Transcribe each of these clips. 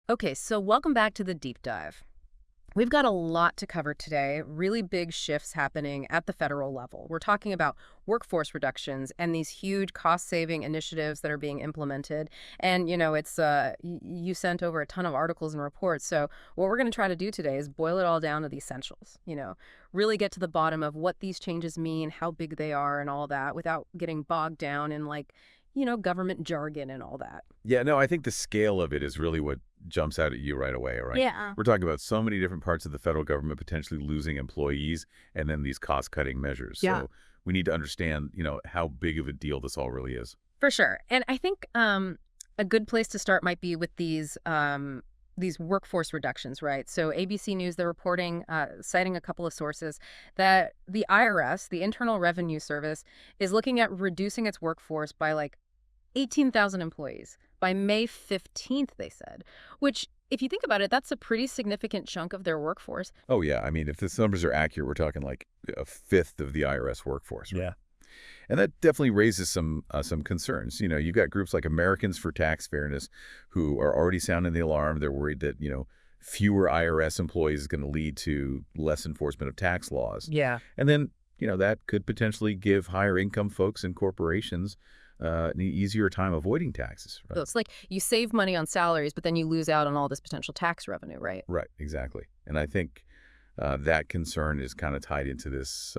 Okay, so welcome back to the deep dive. We've got a lot to cover today, really big shifts happening at the federal level. We're talking about workforce reductions and these huge cost-saving initiatives that are being implemented. And, you sent over a ton of articles and reports. So what we're going to try to do today is boil it all down to the essentials, really get to the bottom of what these changes mean, how big they are and all that without getting bogged down in government jargon and all that. Yeah, no, I think the scale of it is really what jumps out at you right away, right? Yeah. We're talking about so many different parts of the federal government potentially losing employees and then these cost-cutting measures. Yeah. So we need to understand, how big of a deal this all really is. For sure. And I think a good place to start might be with these workforce reductions, right? So ABC News, they're reporting, citing a couple of sources, that the IRS, the Internal Revenue Service, is looking at reducing its workforce by like 18,000 employees by May 15th, they said, which, if you think about it, that's a pretty significant chunk of their workforce. Oh, yeah. I mean, if the numbers are accurate, we're talking like a fifth of the IRS workforce, right? Yeah. And that definitely raises some concerns. You've got groups like Americans for Tax Fairness who are already sounding the alarm. They're worried that, fewer IRS employees is going to lead to less enforcement of tax laws. Yeah. And then, that could potentially give higher income folks and corporations an easier time avoiding taxes. So Right? it's like you save money on salaries, but then you lose out on all this potential tax revenue, right? Right, exactly. And I think that concern is kind of tied into this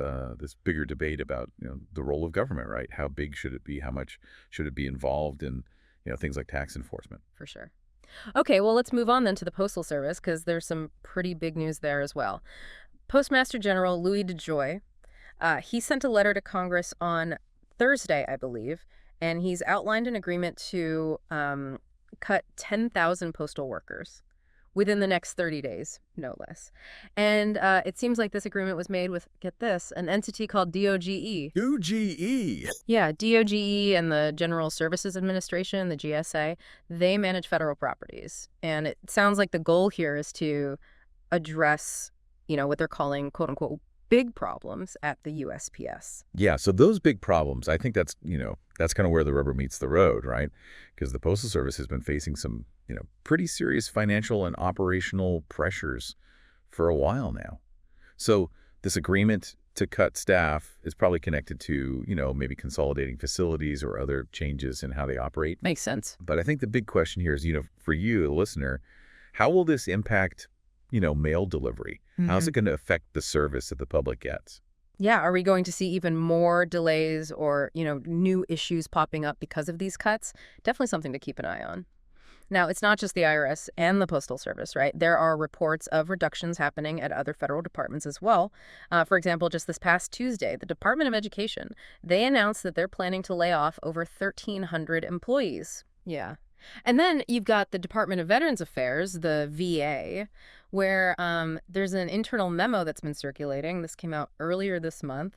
bigger debate about the role of government, right? How big should it be? How much should it be involved in things like tax enforcement? For sure. Okay, well, let's move on then to the Postal Service because there's some pretty big news there as well. Postmaster General Louis DeJoy, he sent a letter to Congress on Thursday, I believe, and he's outlined an agreement to cut 10,000 postal workers within the next 30 days, no less. And it seems like this agreement was made with, get this, an entity called DOGE. DOGE. Yeah, DOGE and the General Services Administration, the GSA, they manage federal properties. And it sounds like the goal here is to address, what they're calling, quote unquote, big problems at the USPS. Yeah, so those big problems, I think that's kind of where the rubber meets the road, right? Because the Postal Service has been facing some, pretty serious financial and operational pressures for a while now. So this agreement to cut staff is probably connected to, maybe consolidating facilities or other changes in how they operate. Makes sense. But I think the big question here is, for you, the listener, how will this impact, mail delivery? How's it going to affect the service that the public gets? Yeah, are we going to see even more delays or, new issues popping up because of these cuts? Definitely something to keep an eye on. Now, it's not just the IRS and the Postal Service, right? There are reports of reductions happening at other federal departments as well. For example, just this past Tuesday, the Department of Education, they announced that they're planning to lay off over 1,300 employees. Yeah. And then you've got the Department of Veterans Affairs, the VA, where there's an internal memo that's been circulating. This came out earlier this month,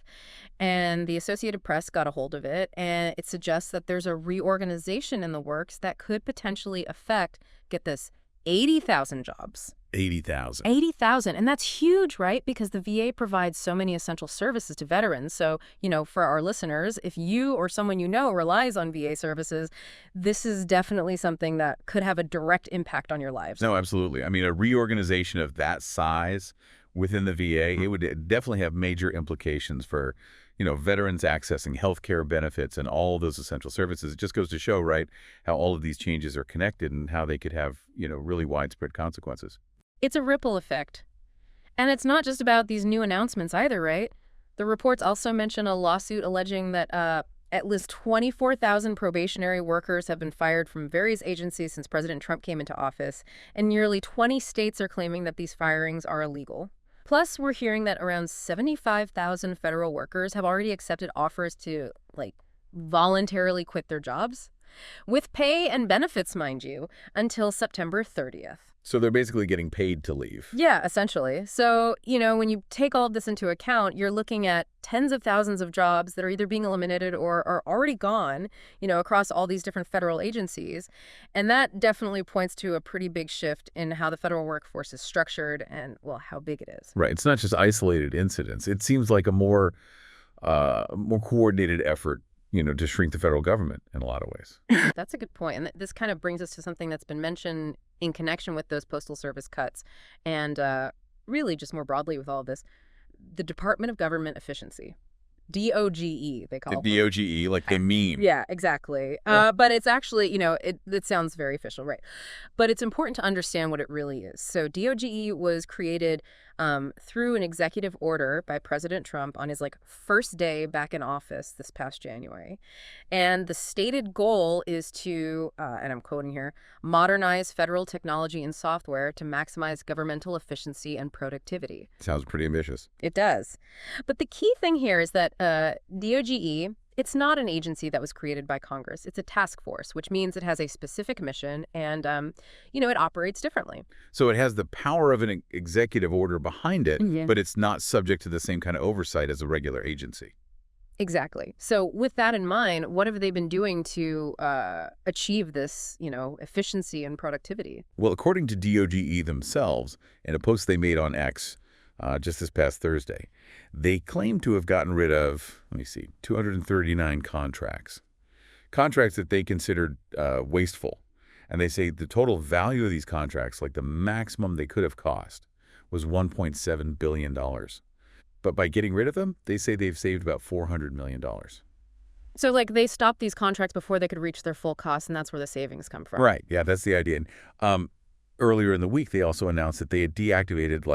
and the Associated Press got a hold of it, and it suggests that there's a reorganization in the works that could potentially affect, get this, 80,000 jobs. 80,000. 80,000. And that's huge, right? Because the VA provides so many essential services to veterans. So, for our listeners, if you or someone relies on VA services, this is definitely something that could have a direct impact on your lives. No, absolutely. I mean, a reorganization of that size within the VA, it would definitely have major implications for, veterans accessing healthcare benefits and all of those essential services. It just goes to show, right, how all of these changes are connected and how they could have, really widespread consequences. It's a ripple effect. And it's not just about these new announcements either, right? The reports also mention a lawsuit alleging that at least 24,000 probationary workers have been fired from various agencies since President Trump came into office, and nearly 20 states are claiming that these firings are illegal. Plus, we're hearing that around 75,000 federal workers have already accepted offers to, voluntarily quit their jobs, with pay and benefits, mind you, until September 30th. So they're basically getting paid to leave. Yeah, essentially. So, when you take all of this into account, you're looking at tens of thousands of jobs that are either being eliminated or are already gone, across all these different federal agencies. And that definitely points to a pretty big shift in how the federal workforce is structured and, well, how big it is. Right. It's not just isolated incidents. It seems like a more coordinated effort to shrink the federal government in a lot of ways. That's a good point. And this kind of brings us to something that's been mentioned in connection with those Postal Service cuts and really just more broadly with all of this, the Department of Government Efficiency. DOGE, they The call it. DOGE, like the meme. Yeah, exactly. Yeah. But it's actually, it sounds very official, right? But it's important to understand what it really is. So DOGE was created through an executive order by President Trump on his first day back in office this past January. And the stated goal is to, and I'm quoting here, modernize federal technology and software to maximize governmental efficiency and productivity. Sounds pretty ambitious. It does. But the key thing here is that DOGE, it's not an agency that was created by Congress. It's a task force, which means it has a specific mission and, it operates differently. So it has the power of an executive order behind it, Yeah. but it's not subject to the same kind of oversight as a regular agency. Exactly. So with that in mind, what have they been doing to achieve this, efficiency and productivity? Well, according to DOGE themselves, in a post they made on X just this past Thursday, they claim to have gotten rid of, 239 contracts. Contracts that they considered wasteful. And they say the total value of these contracts, like the maximum they could have cost, was $1.7 billion. But by getting rid of them, they say they've saved about $400 million. So they stopped these contracts before they could reach their full cost, and that's where the savings come from. Right. Yeah, that's the idea. And, earlier in the week, they also announced that they had deactivated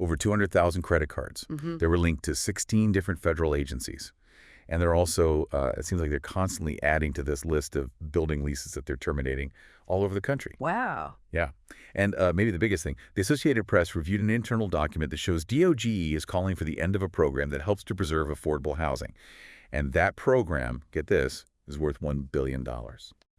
over 200,000 credit cards. Mm-hmm. They were linked to 16 different federal agencies. And they're also, it seems like they're constantly adding to this list of building leases that they're terminating all over the country. Wow. Yeah. And maybe the biggest thing, the Associated Press reviewed an internal document that shows DOGE is calling for the end of a program that helps to preserve affordable housing. And that program, get this, is worth $1 billion.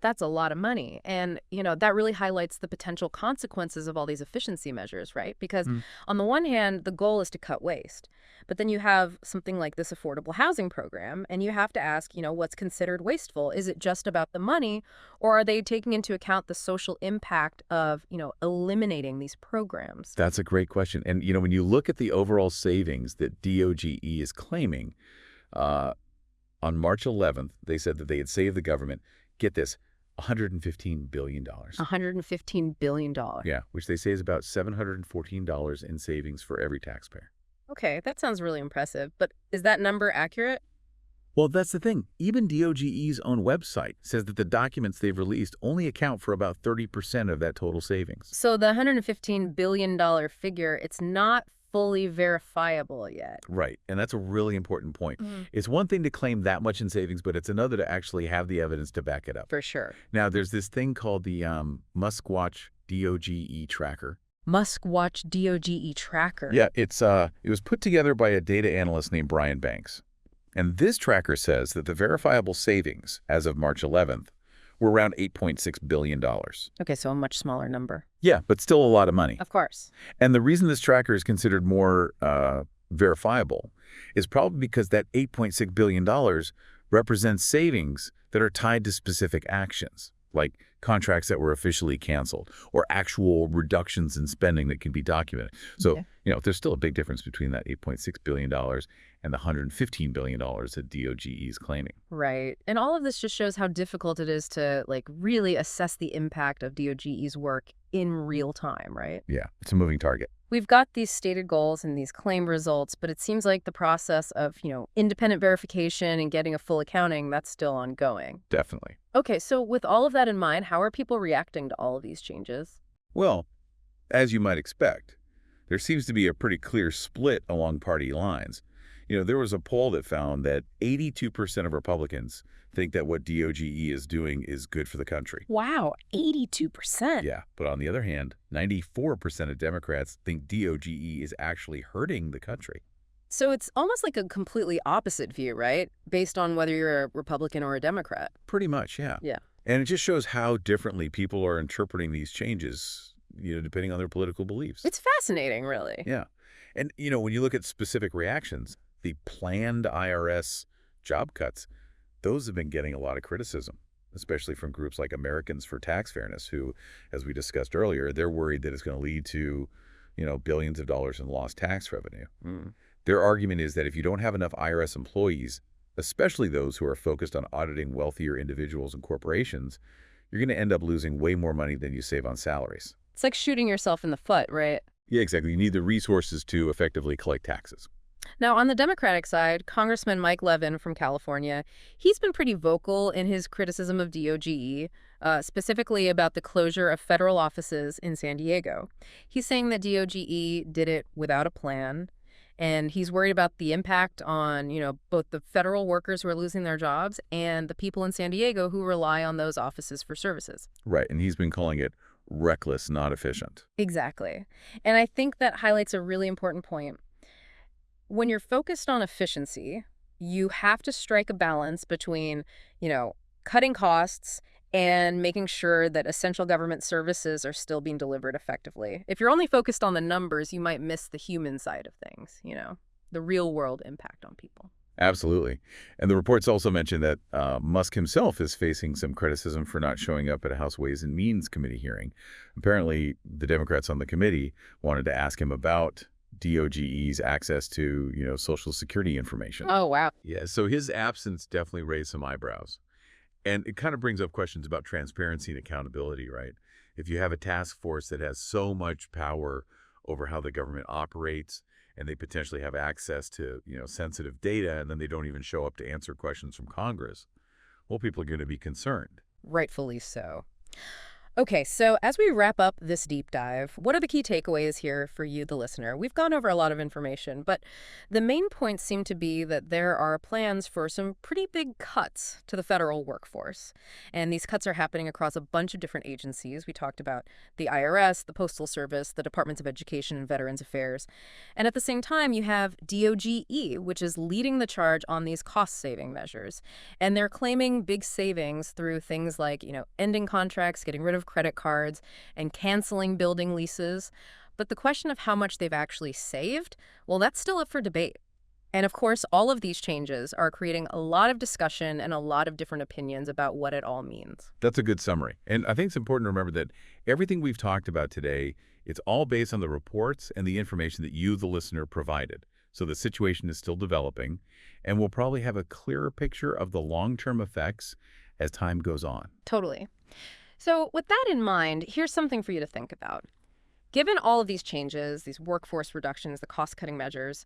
That's a lot of money. And, that really highlights the potential consequences of all these efficiency measures, right? Because on the one hand, the goal is to cut waste. But then you have something like this affordable housing program, and you have to ask, what's considered wasteful? Is it just about the money, or are they taking into account the social impact of, eliminating these programs? That's a great question. And, when you look at the overall savings that DOGE is claiming, on March 11th, they said that they had saved the government, get this, $115 billion. $115 billion. Yeah, which they say is about $714 in savings for every taxpayer. Okay, that sounds really impressive. But is that number accurate? Well, that's the thing. Even DOGE's own website says that the documents they've released only account for about 30% of that total savings. So the $115 billion figure, it's not fully verifiable yet. Right, and that's a really important point. It's one thing to claim that much in savings, but it's another to actually have the evidence to back it up. For sure. Now, there's this thing called the Muskwatch DOGE tracker. Muskwatch DOGE tracker. Yeah, it was put together by a data analyst named Brian Banks. And this tracker says that the verifiable savings as of March 11th were around $8.6 billion. Okay, so a much smaller number. Yeah, but still a lot of money. Of course. And the reason this tracker is considered more verifiable is probably because that $8.6 billion represents savings that are tied to specific actions, like contracts that were officially canceled or actual reductions in spending that can be documented. So, there's still a big difference between that $8.6 billion and the $115 billion that DOGE is claiming. Right. And all of this just shows how difficult it is to really assess the impact of DOGE's work in real time, right? Yeah, it's a moving target. We've got these stated goals and these claimed results, but it seems like the process of, independent verification and getting a full accounting, that's still ongoing. Definitely. Okay, so with all of that in mind, how are people reacting to all of these changes? Well, as you might expect, there seems to be a pretty clear split along party lines. There was a poll that found that 82% of Republicans think that what DOGE is doing is good for the country. Wow, 82%. Yeah, but on the other hand, 94% of Democrats think DOGE is actually hurting the country. So it's almost like a completely opposite view, right? Based on whether you're a Republican or a Democrat. Pretty much, yeah. Yeah. And it just shows how differently people are interpreting these changes, depending on their political beliefs. It's fascinating, really. Yeah. And, when you look at specific reactions, the planned IRS job cuts, those have been getting a lot of criticism, especially from groups like Americans for Tax Fairness, who, as we discussed earlier, they're worried that it's going to lead to, billions of dollars in lost tax revenue. Their argument is that if you don't have enough IRS employees, especially those who are focused on auditing wealthier individuals and corporations, you're going to end up losing way more money than you save on salaries. It's like shooting yourself in the foot, right? Yeah, exactly. You need the resources to effectively collect taxes. Now, on the Democratic side, Congressman Mike Levin from California, he's been pretty vocal in his criticism of DOGE, specifically about the closure of federal offices in San Diego. He's saying that DOGE did it without a plan, and he's worried about the impact on, both the federal workers who are losing their jobs and the people in San Diego who rely on those offices for services. Right, and he's been calling it reckless, not efficient. Exactly. And I think that highlights a really important point. When you're focused on efficiency, you have to strike a balance between, cutting costs and making sure that essential government services are still being delivered effectively. If you're only focused on the numbers, you might miss the human side of things, the real world impact on people. Absolutely. And the reports also mentioned that Musk himself is facing some criticism for not showing up at a House Ways and Means Committee hearing. Apparently, the Democrats on the committee wanted to ask him about DOGE's access to, Social Security information. Oh, wow. Yeah, so his absence definitely raised some eyebrows. And it kind of brings up questions about transparency and accountability, right? If you have a task force that has so much power over how the government operates, and they potentially have access to, sensitive data, and then they don't even show up to answer questions from Congress, well, people are going to be concerned. Rightfully so. Okay, so as we wrap up this deep dive, what are the key takeaways here for you, the listener? We've gone over a lot of information, but the main points seem to be that there are plans for some pretty big cuts to the federal workforce. And these cuts are happening across a bunch of different agencies. We talked about the IRS, the Postal Service, the Departments of Education and Veterans Affairs. And at the same time, you have DOGE, which is leading the charge on these cost-saving measures. And they're claiming big savings through things like, ending contracts, getting rid of credit cards, and canceling building leases. But the question of how much they've actually saved, well, that's still up for debate. And of course, all of these changes are creating a lot of discussion and a lot of different opinions about what it all means. That's a good summary. And I think it's important to remember that everything we've talked about today, it's all based on the reports and the information that you, the listener, provided. So the situation is still developing, and we'll probably have a clearer picture of the long-term effects as time goes on. Totally. So with that in mind, here's something for you to think about. Given all of these changes, these workforce reductions, the cost-cutting measures,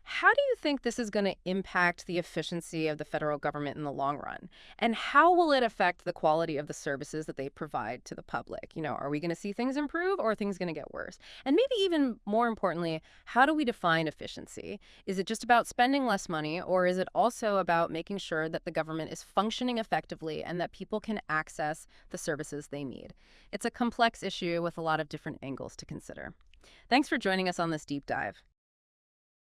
how do you think this is going to impact the efficiency of the federal government in the long run? And how will it affect the quality of the services that they provide to the public? Are we going to see things improve or are things going to get worse? And maybe even more importantly, how do we define efficiency? Is it just about spending less money, or is it also about making sure that the government is functioning effectively and that people can access the services they need? It's a complex issue with a lot of different angles to consider. Thanks for joining us on this deep dive.